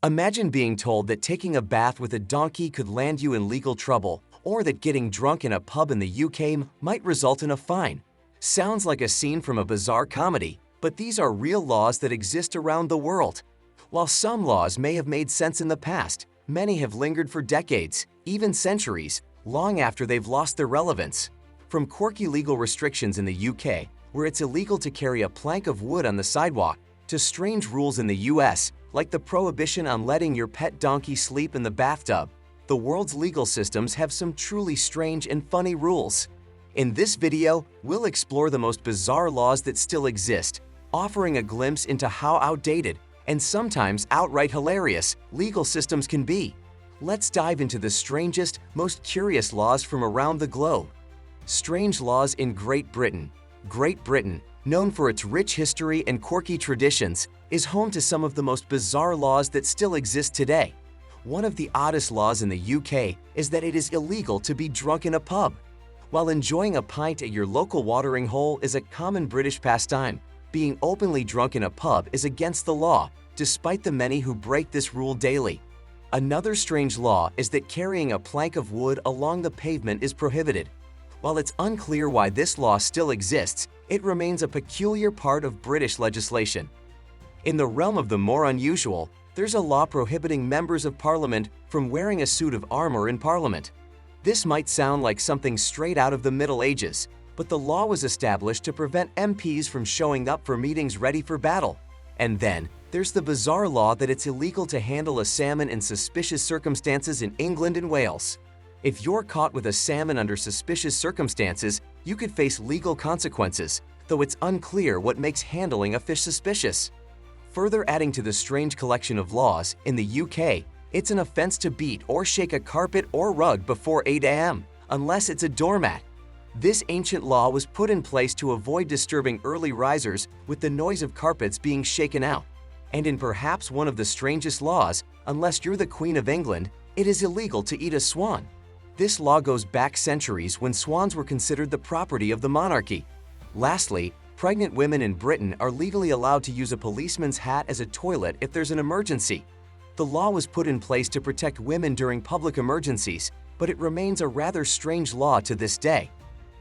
Imagine being told that taking a bath with a donkey could land you in legal trouble, or that getting drunk in a pub in the UK might result in a fine. Sounds like a scene from a bizarre comedy, but these are real laws that exist around the world. While some laws may have made sense in the past, many have lingered for decades, even centuries, long after they've lost their relevance. From quirky legal restrictions in the UK, where it's illegal to carry a plank of wood on the sidewalk, to strange rules in the US, like the prohibition on letting your pet donkey sleep in the bathtub, the world's legal systems have some truly strange and funny rules. In this video, we'll explore the most bizarre laws that still exist, offering a glimpse into how outdated and sometimes outright hilarious legal systems can be. Let's dive into the strangest, most curious laws from around the globe. Strange laws in Great Britain. Great Britain, known for its rich history and quirky traditions, is home to some of the most bizarre laws that still exist today. One of the oddest laws in the UK is that it is illegal to be drunk in a pub. While enjoying a pint at your local watering hole is a common British pastime, being openly drunk in a pub is against the law, despite the many who break this rule daily. Another strange law is that carrying a plank of wood along the pavement is prohibited. While it's unclear why this law still exists, it remains a peculiar part of British legislation. In the realm of the more unusual, there's a law prohibiting members of Parliament from wearing a suit of armor in Parliament. This might sound like something straight out of the Middle Ages, but the law was established to prevent MPs from showing up for meetings ready for battle. And then, there's the bizarre law that it's illegal to handle a salmon in suspicious circumstances in England and Wales. If you're caught with a salmon under suspicious circumstances, you could face legal consequences, though it's unclear what makes handling a fish suspicious. Further adding to the strange collection of laws, in the UK, it's an offense to beat or shake a carpet or rug before 8 a.m., unless it's a doormat. This ancient law was put in place to avoid disturbing early risers with the noise of carpets being shaken out. And in perhaps one of the strangest laws, unless you're the Queen of England, it is illegal to eat a swan. This law goes back centuries when swans were considered the property of the monarchy. Lastly, pregnant women in Britain are legally allowed to use a policeman's hat as a toilet if there's an emergency. The law was put in place to protect women during public emergencies, but it remains a rather strange law to this day.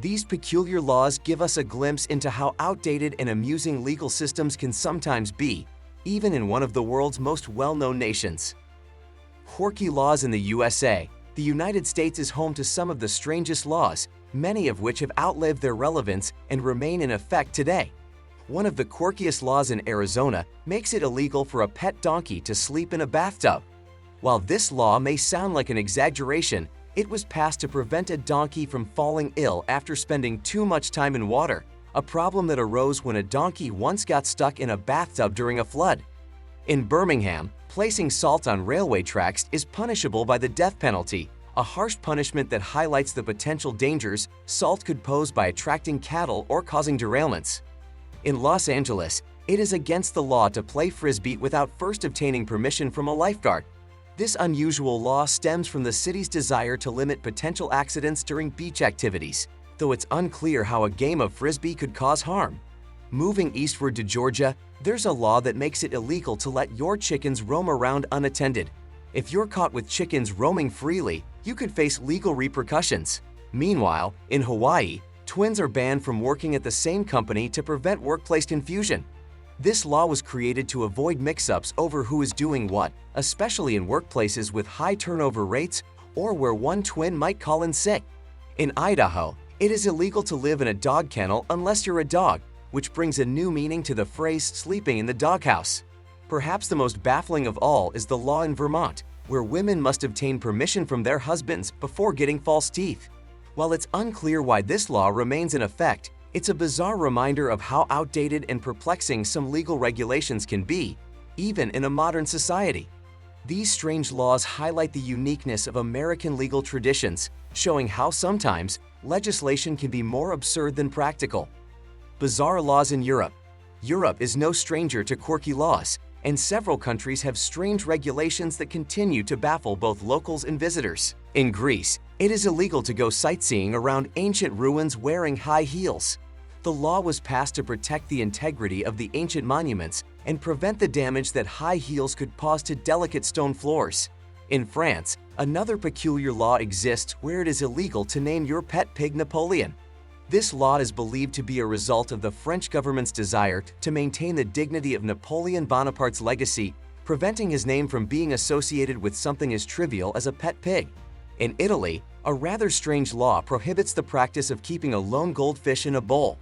These peculiar laws give us a glimpse into how outdated and amusing legal systems can sometimes be, even in one of the world's most well-known nations. Quirky laws in the USA. The United States is home to some of the strangest laws, many of which have outlived their relevance and remain in effect today. One of the quirkiest laws in Arizona makes it illegal for a pet donkey to sleep in a bathtub. While this law may sound like an exaggeration, it was passed to prevent a donkey from falling ill after spending too much time in water, a problem that arose when a donkey once got stuck in a bathtub during a flood. In Birmingham, placing salt on railway tracks is punishable by the death penalty, a harsh punishment that highlights the potential dangers salt could pose by attracting cattle or causing derailments. In Los Angeles, it is against the law to play frisbee without first obtaining permission from a lifeguard. This unusual law stems from the city's desire to limit potential accidents during beach activities, though it's unclear how a game of frisbee could cause harm. Moving eastward to Georgia, there's a law that makes it illegal to let your chickens roam around unattended. If you're caught with chickens roaming freely, you could face legal repercussions. Meanwhile, in Hawaii, twins are banned from working at the same company to prevent workplace confusion. This law was created to avoid mix-ups over who is doing what, especially in workplaces with high turnover rates or where one twin might call in sick. In Idaho, it is illegal to live in a dog kennel unless you're a dog, which brings a new meaning to the phrase sleeping in the doghouse. Perhaps the most baffling of all is the law in Vermont, where women must obtain permission from their husbands before getting false teeth. While it's unclear why this law remains in effect, it's a bizarre reminder of how outdated and perplexing some legal regulations can be, even in a modern society. These strange laws highlight the uniqueness of American legal traditions, showing how sometimes legislation can be more absurd than practical. Bizarre laws in Europe. Europe is no stranger to quirky laws, and several countries have strange regulations that continue to baffle both locals and visitors. In Greece, it is illegal to go sightseeing around ancient ruins wearing high heels. The law was passed to protect the integrity of the ancient monuments and prevent the damage that high heels could cause to delicate stone floors. In France, another peculiar law exists where it is illegal to name your pet pig Napoleon. This law is believed to be a result of the French government's desire to maintain the dignity of Napoleon Bonaparte's legacy, preventing his name from being associated with something as trivial as a pet pig. In Italy, a rather strange law prohibits the practice of keeping a lone goldfish in a bowl.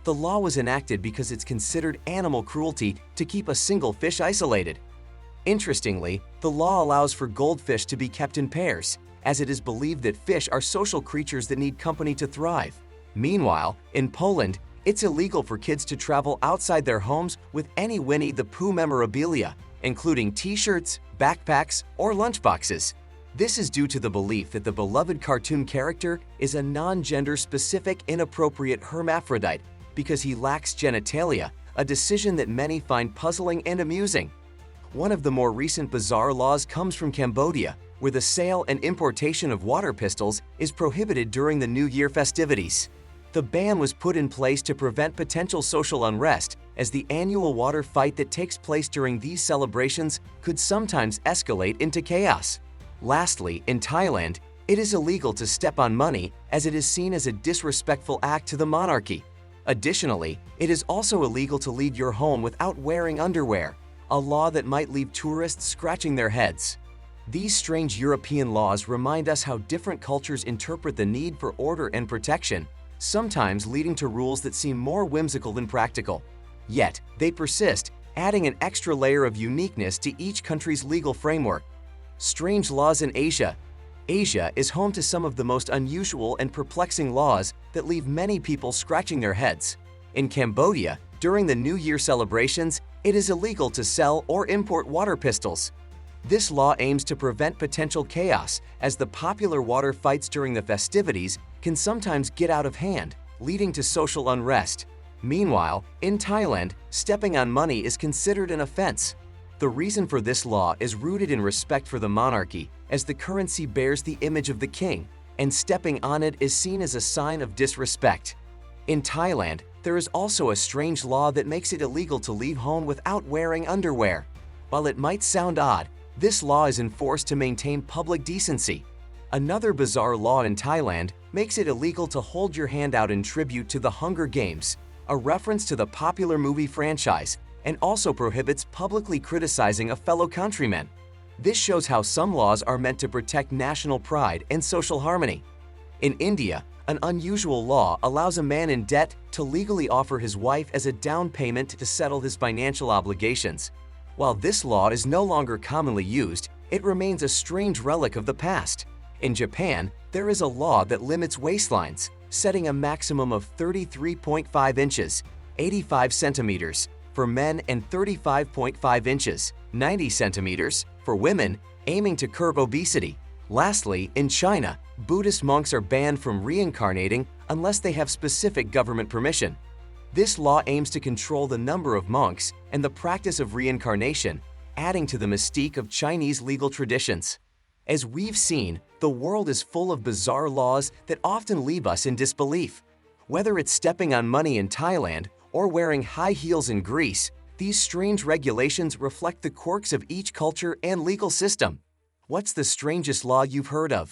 The law was enacted because it's considered animal cruelty to keep a single fish isolated. Interestingly, the law allows for goldfish to be kept in pairs, as it is believed that fish are social creatures that need company to thrive. Meanwhile, in Poland, it's illegal for kids to travel outside their homes with any Winnie the Pooh memorabilia, including t-shirts, backpacks, or lunchboxes. This is due to the belief that the beloved cartoon character is a non-gender specific inappropriate hermaphrodite because he lacks genitalia, a decision that many find puzzling and amusing. One of the more recent bizarre laws comes from Cambodia, where the sale and importation of water pistols is prohibited during the New Year festivities. The ban was put in place to prevent potential social unrest, as the annual water fight that takes place during these celebrations could sometimes escalate into chaos. Lastly, in Thailand, it is illegal to step on money as it is seen as a disrespectful act to the monarchy. Additionally, it is also illegal to leave your home without wearing underwear, a law that might leave tourists scratching their heads. These strange European laws remind us how different cultures interpret the need for order and protection, sometimes leading to rules that seem more whimsical than practical. Yet, they persist, adding an extra layer of uniqueness to each country's legal framework. Strange laws in Asia. Asia is home to some of the most unusual and perplexing laws that leave many people scratching their heads. In Cambodia, during the New Year celebrations, it is illegal to sell or import water pistols. This law aims to prevent potential chaos, as the popular water fights during the festivities can sometimes get out of hand, leading to social unrest. Meanwhile, in Thailand, stepping on money is considered an offense. The reason for this law is rooted in respect for the monarchy, as the currency bears the image of the king, and stepping on it is seen as a sign of disrespect. In Thailand, there is also a strange law that makes it illegal to leave home without wearing underwear. While it might sound odd, this law is enforced to maintain public decency. Another bizarre law in Thailand makes it illegal to hold your hand out in tribute to the Hunger Games, a reference to the popular movie franchise, and also prohibits publicly criticizing a fellow countryman. This shows how some laws are meant to protect national pride and social harmony. In India, an unusual law allows a man in debt to legally offer his wife as a down payment to settle his financial obligations. While this law is no longer commonly used, it remains a strange relic of the past. In Japan, there is a law that limits waistlines, setting a maximum of 33.5 inches, 85 centimeters, for men and 35.5 inches, 90 centimeters, for women, aiming to curb obesity. Lastly, in China, Buddhist monks are banned from reincarnating unless they have specific government permission. This law aims to control the number of monks and the practice of reincarnation, adding to the mystique of Chinese legal traditions. As we've seen, the world is full of bizarre laws that often leave us in disbelief. Whether it's stepping on money in Thailand or wearing high heels in Greece, these strange regulations reflect the quirks of each culture and legal system. What's the strangest law you've heard of?